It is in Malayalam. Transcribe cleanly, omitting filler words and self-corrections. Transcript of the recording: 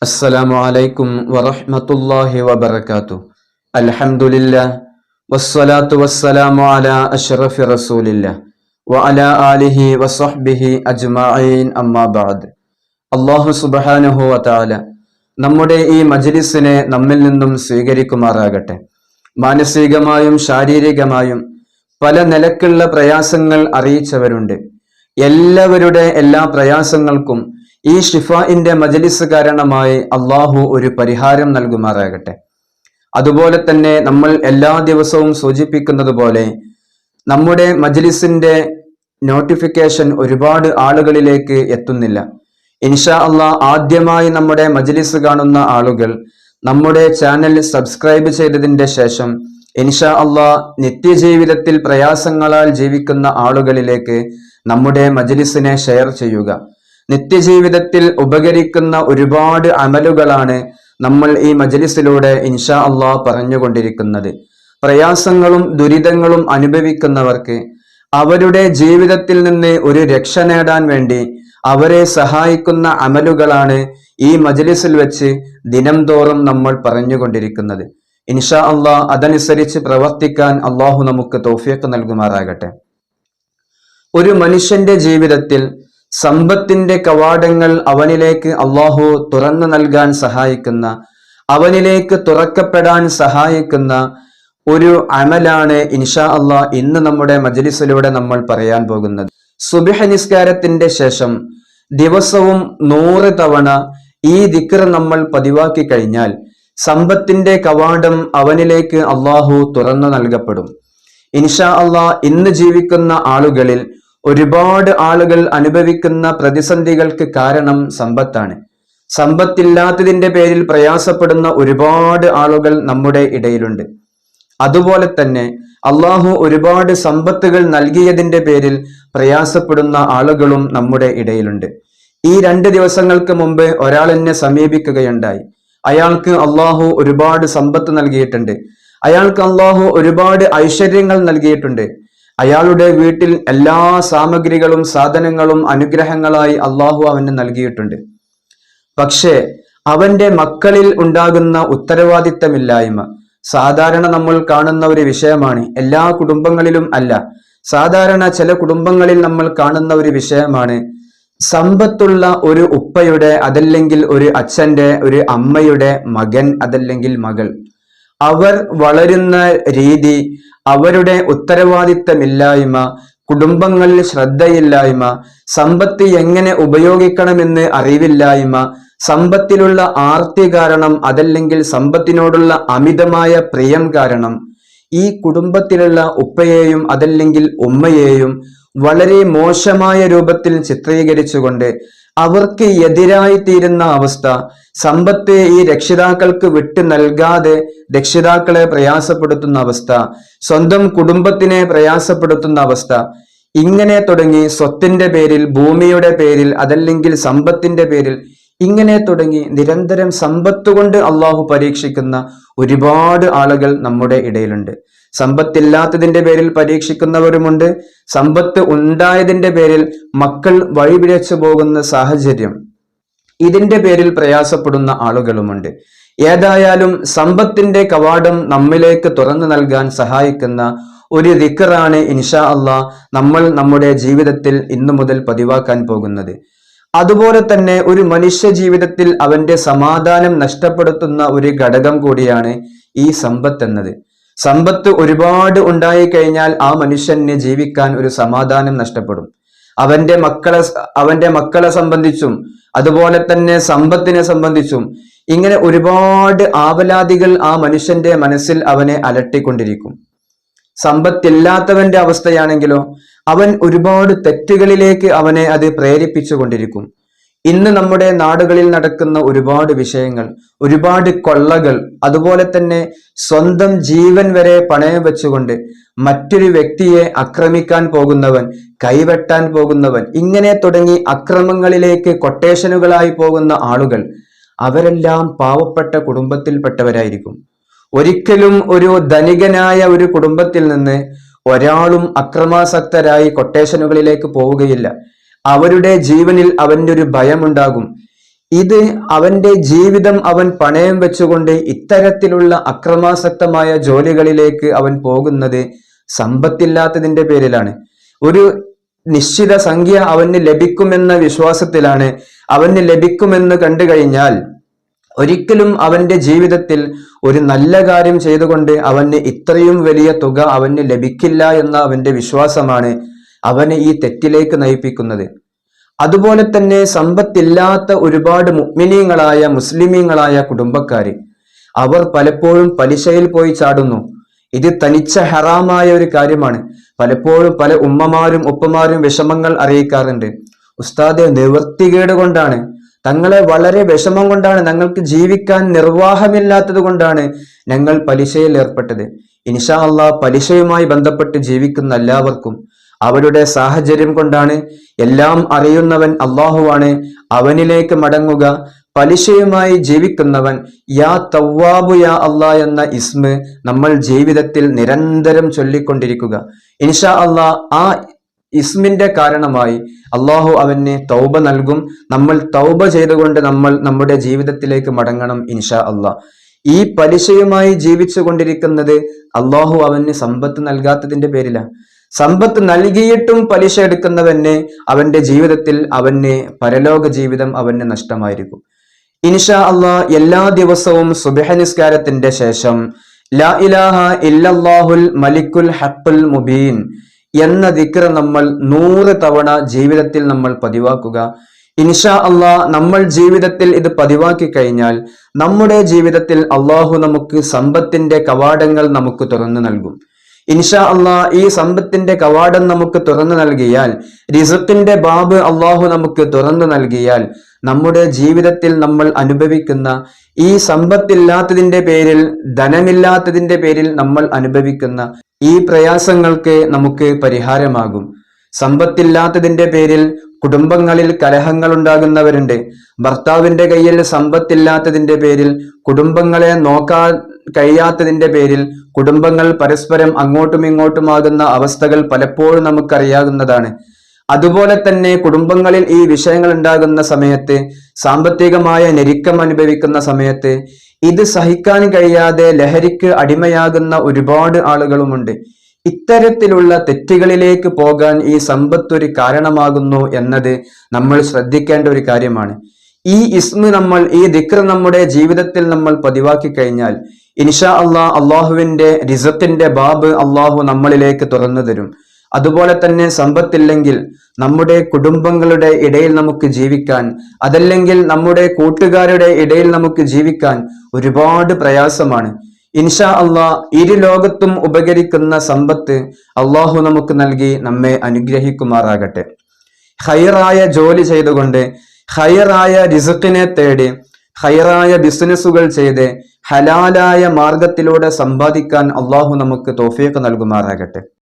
അസ്സലാമു അലൈക്കും വറഹ്മത്തുള്ളാഹി വബറകാതുഹു. അൽഹംദുലില്ലാഹ് വസ്സലാത്തു വസ്സലാമു അലാ അഷ്റഫി റസൂലില്ലാഹ് വഅലാ ആലിഹി വസ്വഹ്ബിഹി അജ്മഈൻ അമ്മാ ബഅദ്. അല്ലാഹു സുബ്ഹാനഹു വതആല നമ്മുടെ ഈ മജ്ലിസിനെ നമ്മിൽ നിന്നും സ്വീകരിക്കുമാറാകട്ടെ. മാനസികമായും ശാരീരികമായും പല നിലക്കുള്ള പ്രയാസങ്ങൾ അറിയിച്ചവരുണ്ട്. എല്ലാവരുടെ എല്ലാ പ്രയാസങ്ങൾക്കും ഈ ഷിഫാഇന്റെ മജ്ലിസ് കാരണമായി അള്ളാഹു ഒരു പരിഹാരം നൽകുമാറാകട്ടെ. അതുപോലെ തന്നെ നമ്മൾ എല്ലാ ദിവസവും സൂചിപ്പിക്കുന്നത് പോലെ നമ്മുടെ മജ്ലിസിന്റെ നോട്ടിഫിക്കേഷൻ ഒരുപാട് ആളുകളിലേക്ക് എത്തുന്നില്ല. ഇൻഷാ അള്ളാഹ് ആദ്യമായി നമ്മുടെ മജ്ലിസ് കാണുന്ന ആളുകൾ നമ്മുടെ ചാനൽ സബ്സ്ക്രൈബ് ചെയ്തതിന്റെ ശേഷം ഇൻഷാ അള്ളാഹ് നിത്യജീവിതത്തിൽ പ്രയാസങ്ങളാൽ ജീവിക്കുന്ന ആളുകളിലേക്ക് നമ്മുടെ മജ്ലിസിനെ ഷെയർ ചെയ്യുക. നിത്യജീവിതത്തിൽ ഉപകരിക്കുന്ന ഒരുപാട് അമലുകളാണ് നമ്മൾ ഈ മജ്ലിസിലൂടെ ഇൻഷാ അള്ളാഹ് പറഞ്ഞുകൊണ്ടിരിക്കുന്നത്. പ്രയാസങ്ങളും ദുരിതങ്ങളും അനുഭവിക്കുന്നവർക്ക് അവരുടെ ജീവിതത്തിൽ നിന്ന് ഒരു രക്ഷ നേടാൻ വേണ്ടി അവരെ സഹായിക്കുന്ന അമലുകളാണ് ഈ മജ്ലിസിൽ വെച്ച് ദിനം തോറും നമ്മൾ പറഞ്ഞുകൊണ്ടിരിക്കുന്നത്. ഇൻഷാ അള്ളാഹ് അതനുസരിച്ച് പ്രവർത്തിക്കാൻ അള്ളാഹു നമുക്ക് തൗഫീഖ് നൽകുമാറാകട്ടെ. ഒരു മനുഷ്യന്റെ ജീവിതത്തിൽ സമ്പത്തിന്റെ കവാടങ്ങൾ അവനിലേക്ക് അള്ളാഹു തുറന്നു നൽകാൻ സഹായിക്കുന്ന, അവനിലേക്ക് തുറക്കപ്പെടാൻ സഹായിക്കുന്ന ഒരു അമലാണ് ഇൻഷാ അള്ളാഹ് ഇന്ന് നമ്മുടെ മജ്ലിസിലൂടെ നമ്മൾ പറയാൻ പോകുന്നത്. സുബ്ഹ് നിസ്കാരത്തിന്റെ ശേഷം ദിവസവും 100 തവണ ഈ ദിക്ർ നമ്മൾ പതിവാക്കി കഴിഞ്ഞാൽ സമ്പത്തിന്റെ കവാടം അവനിലേക്ക് അള്ളാഹു തുറന്നു നൽകപ്പെടും. ഇൻഷാ അള്ളാഹ് ഇന്ന് ജീവിക്കുന്ന ആളുകളിൽ ഒരുപാട് ആളുകൾ അനുഭവിക്കുന്ന പ്രതിസന്ധികൾക്ക് കാരണം സമ്പത്താണ്. സമ്പത്തില്ലാത്തതിന്റെ പേരിൽ പ്രയാസപ്പെടുന്ന ഒരുപാട് ആളുകൾ നമ്മുടെ ഇടയിലുണ്ട്. അതുപോലെ തന്നെ അള്ളാഹു ഒരുപാട് സമ്പത്തുകൾ നൽകിയതിന്റെ പേരിൽ പ്രയാസപ്പെടുന്ന ആളുകളും നമ്മുടെ ഇടയിലുണ്ട്. ഈ 2 ദിവസങ്ങൾക്ക് മുമ്പ് ഒരാൾ എന്നെ സമീപിക്കുകയുണ്ടായി. അയാൾക്ക് അള്ളാഹു ഒരുപാട് സമ്പത്ത് നൽകിയിട്ടുണ്ട്. അയാൾക്ക് അള്ളാഹു ഒരുപാട് ഐശ്വര്യങ്ങൾ നൽകിയിട്ടുണ്ട്. അയാളുടെ വീട്ടിൽ എല്ലാ സാമഗ്രികളും സാധനങ്ങളും അനുഗ്രഹങ്ങളായി അള്ളാഹു അവന് നൽകിയിട്ടുണ്ട്. പക്ഷേ അവന്റെ മക്കളിൽ ഉണ്ടാകുന്ന ഉത്തരവാദിത്തമില്ലായ്മ സാധാരണ നമ്മൾ കാണുന്ന ഒരു വിഷയമാണ്. എല്ലാ കുടുംബങ്ങളിലും അല്ല, സാധാരണ ചില കുടുംബങ്ങളിൽ നമ്മൾ കാണുന്ന ഒരു വിഷയമാണ്. സമ്പത്തുള്ള ഒരു ഉപ്പയുടെ, അതല്ലെങ്കിൽ ഒരു അച്ഛന്റെ, ഒരു അമ്മയുടെ മകൻ അതല്ലെങ്കിൽ മകൾ, അവർ വളരുന്ന രീതി, അവരുടെ ഉത്തരവാദിത്തമില്ലായ്മ, കുടുംബങ്ങളിൽ ശ്രദ്ധയില്ലായ്മ, സമ്പത്ത് എങ്ങനെ ഉപയോഗിക്കണമെന്ന് അറിവില്ലായ്മ, സമ്പത്തിലുള്ള ആർത്തി കാരണം, അതല്ലെങ്കിൽ സമ്പത്തിനോടുള്ള അമിതമായ പ്രിയം കാരണം ഈ കുടുംബത്തിലുള്ള ഉപ്പയെയും അതല്ലെങ്കിൽ ഉമ്മയെയും വളരെ മോശമായ രൂപത്തിൽ ചിത്രീകരിച്ചുകൊണ്ട് അവർക്ക് എതിരായി തീരുന്ന അവസ്ഥ, സമ്പത്ത് ഈ രക്ഷിതാക്കൾക്ക് വിട്ടു നൽകാതെ രക്ഷിതാക്കളെ പ്രയാസപ്പെടുത്തുന്ന അവസ്ഥ, സ്വന്തം കുടുംബത്തിനെ പ്രയാസപ്പെടുത്തുന്ന അവസ്ഥ, ഇങ്ങനെ തുടങ്ങി സ്വത്തിന്റെ പേരിൽ, ഭൂമിയുടെ പേരിൽ, അതല്ലെങ്കിൽ സമ്പത്തിന്റെ പേരിൽ, ഇങ്ങനെ തുടങ്ങി നിരന്തരം സമ്പത്ത് കൊണ്ട് അള്ളാഹു പരീക്ഷിക്കുന്ന ഒരുപാട് ആളുകൾ നമ്മുടെ ഇടയിലുണ്ട്. സമ്പത്തില്ലാത്തതിന്റെ പേരിൽ പരീക്ഷിക്കുന്നവരുമുണ്ട്. സമ്പത്ത് ഉണ്ടായതിന്റെ പേരിൽ മക്കൾ വഴിപിഴച്ചു പോകുന്ന സാഹചര്യം, ഇതിന്റെ പേരിൽ പ്രയാസപ്പെടുന്ന ആളുകളുമുണ്ട്. ഏതായാലും സമ്പത്തിന്റെ കവാടം നമ്മിലേക്ക് തുറന്നു നൽകാൻ സഹായിക്കുന്ന ഒരു ദിക്റാണ് ഇൻഷാ അള്ളാഹ് നമ്മൾ നമ്മുടെ ജീവിതത്തിൽ ഇന്നു മുതൽ പതിവാക്കാൻ പോകുന്നത്. അതുപോലെ തന്നെ ഒരു മനുഷ്യ ജീവിതത്തിൽ അവന്റെ സമാധാനം നഷ്ടപ്പെടുത്തുന്ന ഒരു ഘടകം കൂടിയാണ് ഈ സമ്പത്ത് എന്നത്. സമ്പത്ത് ഒരുപാട് ഉണ്ടായി കഴിഞ്ഞാൽ ആ മനുഷ്യന് ജീവിക്കാൻ ഒരു സമാധാനം നഷ്ടപ്പെടും. അവന്റെ മക്കളെ സംബന്ധിച്ചും അതുപോലെ തന്നെ സമ്പത്തിനെ സംബന്ധിച്ചും ഇങ്ങനെ ഒരുപാട് ആവലാതികൾ ആ മനുഷ്യന്റെ മനസ്സിൽ അവനെ അലട്ടിക്കൊണ്ടിരിക്കും. സമ്പത്തില്ലാത്തവന്റെ അവസ്ഥയാണെങ്കിലോ അവൻ ഒരുപാട് തെറ്റുകളിലേക്ക് അവനെ അത് പ്രേരിപ്പിച്ചു കൊണ്ടിരിക്കും. ഇന്ന് നമ്മുടെ നാടുകളിൽ നടക്കുന്ന ഒരുപാട് വിഷയങ്ങൾ, ഒരുപാട് കൊള്ളകൾ, അതുപോലെ തന്നെ സ്വന്തം ജീവൻ വരെ പണയം വെച്ചുകൊണ്ട് മറ്റൊരു വ്യക്തിയെ ആക്രമിക്കാൻ പോകുന്നവൻ, കൈവെട്ടാൻ പോകുന്നവൻ, ഇങ്ങനെ തുടങ്ങി അക്രമങ്ങളിലേക്ക് കൊട്ടേഷനുകളായി പോകുന്ന ആളുകൾ, അവരെല്ലാം പാവപ്പെട്ട കുടുംബത്തിൽപ്പെട്ടവരായിരിക്കും. ഒരിക്കലും ഒരു ധനികനായ ഒരു കുടുംബത്തിൽ നിന്ന് ഒരാളും അക്രമാസക്തരായി കൊട്ടേഷനുകളിലേക്ക് പോവുകയില്ല. അവരുടെ ജീവനിൽ അവന്റെ ഒരു ഭയമുണ്ടാകും. ഇത് അവന്റെ ജീവിതം അവൻ പണയം വെച്ചുകൊണ്ട് ഇത്തരത്തിലുള്ള അക്രമാസക്തമായ ജോലികളിലേക്ക് അവൻ പോകുന്നത് സമ്പത്തില്ലാത്തതിന്റെ പേരിലാണ്. ഒരു നിശ്ചിത സംഖ്യ അവന് ലഭിക്കുമെന്ന വിശ്വാസത്തിലാണ്. അവന് ലഭിക്കുമെന്ന് കണ്ടു കഴിഞ്ഞാൽ ഒരിക്കലും അവന്റെ ജീവിതത്തിൽ ഒരു നല്ല കാര്യം ചെയ്തുകൊണ്ട് അവന് ഇത്രയും വലിയ തുക അവന് ലഭിക്കില്ല എന്ന അവന്റെ വിശ്വാസമാണ് അവനെ ഈ തെറ്റിലേക്ക് നയിപ്പിക്കുന്നത്. അതുപോലെ തന്നെ സമ്പത്തില്ലാത്ത ഒരുപാട് മുഅ്മിനീങ്ങളായ മുസ്ലിമീങ്ങളായ കുടുംബക്കാര് അവർ പലപ്പോഴും പലിശയിൽ പോയി ചാടുന്നു. ഇത് തനിച്ച ഹറാമായ ഒരു കാര്യമാണ്. പലപ്പോഴും പല ഉമ്മമാരും ഉപ്പമാരും വിഷമങ്ങൾ അറിയിക്കാറുണ്ട്. ഉസ്താദെ, നിവൃത്തികേട് കൊണ്ടാണ്, തങ്ങളെ വളരെ വിഷമം കൊണ്ടാണ്, ഞങ്ങൾക്ക് ജീവിക്കാൻ നിർവാഹമില്ലാത്തത് കൊണ്ടാണ് ഞങ്ങൾ പലിശയിൽ ഏർപ്പെട്ടത്. ഇൻഷാ അല്ലാഹ് പലിശയുമായി ബന്ധപ്പെട്ട് ജീവിക്കുന്ന എല്ലാവർക്കും അവരുടെ സാഹചര്യം കൊണ്ടാണ്. എല്ലാം അറിയുന്നവൻ അള്ളാഹുവാണ്, അവനിലേക്ക് മടങ്ങുക. പലിശയുമായി ജീവിക്കുന്നവൻ യാ തവ്വാബു യാ അല്ലാ എന്ന ഇസ്മ നമ്മൾ ജീവിതത്തിൽ നിരന്തരം ചൊല്ലിക്കൊണ്ടിരിക്കുക. ഇൻഷാ അല്ലാഹ് ആ ഇസ്മിന്റെ കാരണമായി അള്ളാഹു അവന് തൗബ നൽകും. നമ്മൾ തൗബ ചെയ്തുകൊണ്ട് നമ്മൾ നമ്മുടെ ജീവിതത്തിലേക്ക് മടങ്ങണം ഇൻഷാ അല്ലാഹ്. ഈ പലിശയുമായി ജീവിച്ചു കൊണ്ടിരിക്കുന്നത് അള്ളാഹു അവന് സമ്പത്ത് നൽകാത്തതിന്റെ പേരിലാണ്. സമ്പത്ത് നൽകിയിട്ടും പലിശ എടുക്കുന്നവന് അവന്റെ ജീവിതത്തിൽ അവന് പരലോക ജീവിതം അവന് നഷ്ടമായിരിക്കും. ഇൻഷാ അല്ലാഹ് എല്ലാ ദിവസവും സുബ്ഹ് നിസ്കാരത്തിന്റെ ശേഷം ലാ ഇലാഹ ഇല്ലല്ലാഹുൽ മലിക്കുൽ ഹഖുൽ മുബീൻ എന്ന ദിക്ർ നമ്മൾ 100 തവണ ജീവിതത്തിൽ നമ്മൾ പതിവാക്കുക. ഇൻഷാ അല്ലാഹ് നമ്മൾ ജീവിതത്തിൽ ഇത് പതിവാക്കി കഴിഞ്ഞാൽ നമ്മുടെ ജീവിതത്തിൽ അള്ളാഹു നമുക്ക് സമ്പത്തിന്റെ കവാടങ്ങൾ നമുക്ക് തുറന്നു നൽകും. ഇൻഷാ അല്ലാഹ് ഈ സമ്പത്തിന്റെ കവാടം നമുക്ക് തുറന്നു നൽകിയാൽ, റിസ്ഖിന്റെ ബാബ് അള്ളാഹു നമുക്ക് തുറന്നു നൽകിയാൽ, നമ്മുടെ ജീവിതത്തിൽ നമ്മൾ അനുഭവിക്കുന്ന ഈ സമ്പത്തില്ലാത്തതിന്റെ പേരിൽ, ധനമില്ലാത്തതിന്റെ പേരിൽ നമ്മൾ അനുഭവിക്കുന്ന ഈ പ്രയാസങ്ങൾക്ക് നമുക്ക് പരിഹാരമാകും. സമ്പത്തില്ലാത്തതിന്റെ പേരിൽ കുടുംബങ്ങളിൽ കലഹങ്ങൾ ഉണ്ടാകുന്നവരുണ്ട്. ഭർത്താവിന്റെ കയ്യിൽ സമ്പത്തില്ലാത്തതിന്റെ പേരിൽ, കുടുംബങ്ങളെ നോക്കാൻ കഴിയാത്തതിന്റെ പേരിൽ കുടുംബങ്ങൾ പരസ്പരം അങ്ങോട്ടും ഇങ്ങോട്ടുമാകുന്ന അവസ്ഥകൾ പലപ്പോഴും നമുക്കറിയാവുന്നതാണ്. അതുപോലെ തന്നെ കുടുംബങ്ങളിൽ ഈ വിഷയങ്ങൾ ഉണ്ടാകുന്ന സമയത്ത്, സാമ്പത്തികമായ ഞെരുക്കം അനുഭവിക്കുന്ന സമയത്ത് ഇത് സഹിക്കാൻ കഴിയാതെ ലഹരിക്ക് അടിമയാകുന്ന ഒരുപാട് ആളുകളുമുണ്ട്. ഇത്തരത്തിലുള്ള തെറ്റുകളിലേക്ക് പോകാൻ ഈ സമ്പത്ത് ഒരു കാരണമാകുന്നു എന്നത് നമ്മൾ ശ്രദ്ധിക്കേണ്ട ഒരു കാര്യമാണ്. ഈ ഇസ്മ നമ്മൾ, ഈ ദിക്ർ നമ്മുടെ ജീവിതത്തിൽ നമ്മൾ പതിവാക്കി കഴിഞ്ഞാൽ ഇൻഷാ അല്ലാഹ് അള്ളാഹുവിന്റെ റിസ്ഖിന്റെ ബാബ് അള്ളാഹു നമ്മളിലേക്ക് തുറന്നു തരും. അതുപോലെ തന്നെ സമ്പത്തില്ലെങ്കിൽ നമ്മുടെ കുടുംബങ്ങളുടെ ഇടയിൽ നമുക്ക് ജീവിക്കാൻ, അതല്ലെങ്കിൽ നമ്മുടെ കൂട്ടുകാരുടെ ഇടയിൽ നമുക്ക് ജീവിക്കാൻ ഒരുപാട് പ്രയാസമാണ്. ഇൻഷാ അല്ലാഹ് ഇരു ലോകത്തും ഉപകരിക്കുന്ന സമ്പത്ത് അള്ളാഹു നമുക്ക് നൽകി നമ്മെ അനുഗ്രഹിക്കുമാറാകട്ടെ. ഖൈറായ ജോലി ചെയ്തുകൊണ്ട്, ഖൈറായ റിസ്ഖിനെ തേടി, ഖൈറായ ബിസിനസ്സുകൾ ചെയ്ത് ഹലാലായ മാർഗത്തിലൂടെ സമ്പാദിക്കാൻ അള്ളാഹു നമുക്ക് തൗഫീഖ് നൽകുമാറാകട്ടെ.